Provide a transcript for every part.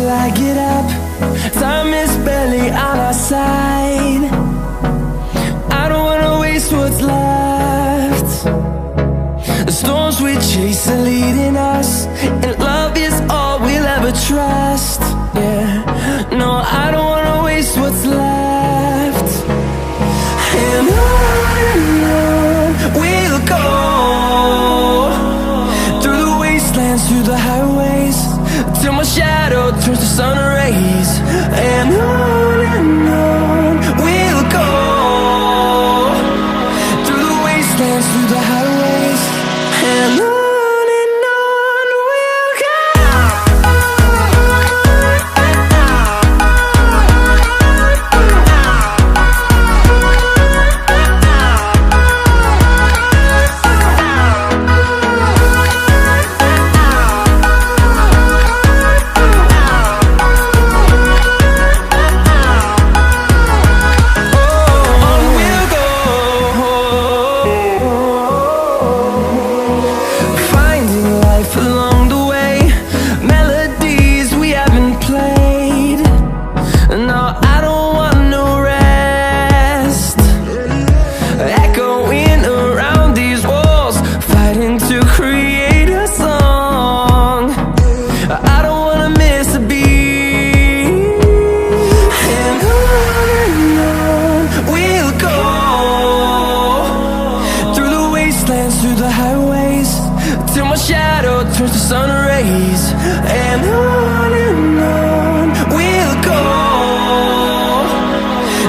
till I get up. Time is barely on our side. I don't wanna waste what's left. The storms we chase are leading us, and love is all we'll ever trust. Yeah, no, I don't wanna waste what's left. And on we'll go, through the wastelands, through the highways, till my shadow turns to sun rays. And on we'll go, through the wastelands, through the highways, and on we'll go. Through the highways, till my shadow turns to sun rays. And on we'll go,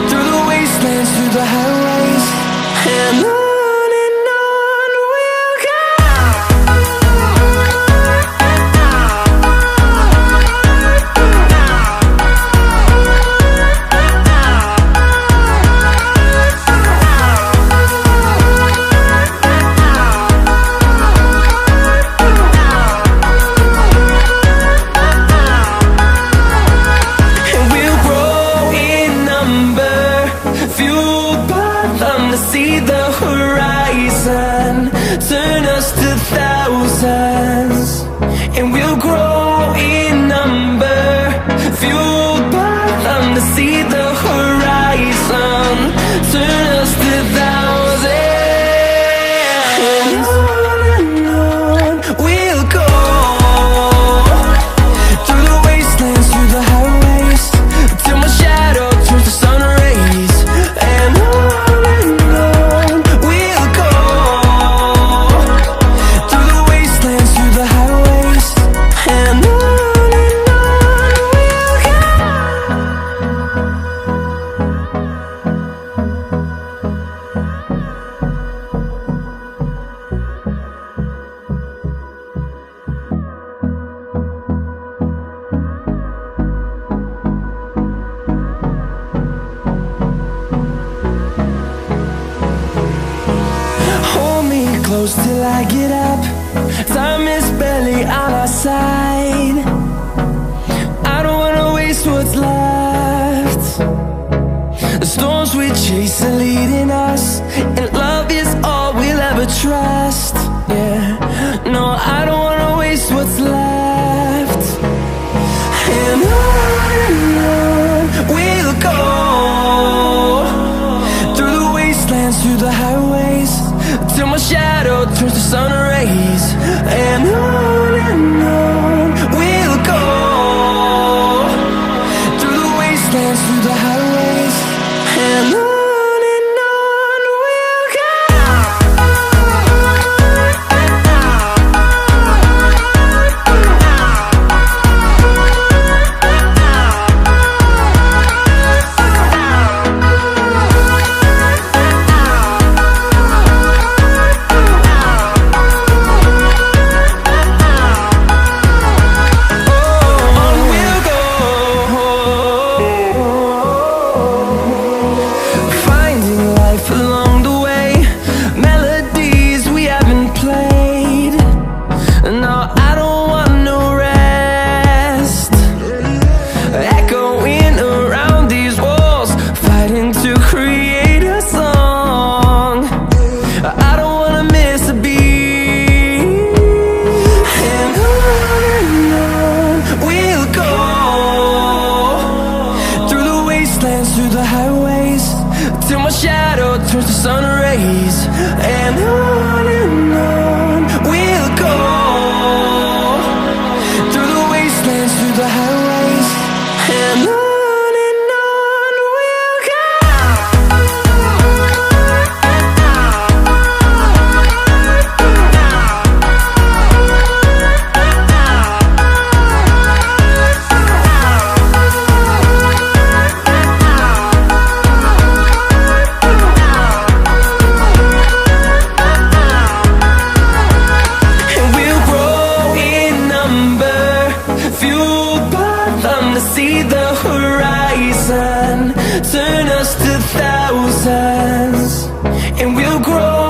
through the wastelands, through the highways, and on we'll go. See the horizon turn us to thousands, and we'll grow in number, fueled by them. To see the horizon turn us to thousands, and on we'll go, through the wastelands, through the highways, till my shadow turns to sun rays. And close till I get up. Time is barely on our side. I don't wanna waste what's left. The storms we chase are leading us, and love is all we'll ever trust. Yeah, no, I don't wanna waste what's left. And on we'll go, through the wastelands, through the highways, till my shadow turns to sun rays. And on we'll go, through the wastelands, through the highways, and on. Oh, wastelands, through the highways, till my shadow turns to sun rays. And on we'll go, through the wastelands, through the highways, and on we'll go. See the horizon, turn us to thousands, and we'll grow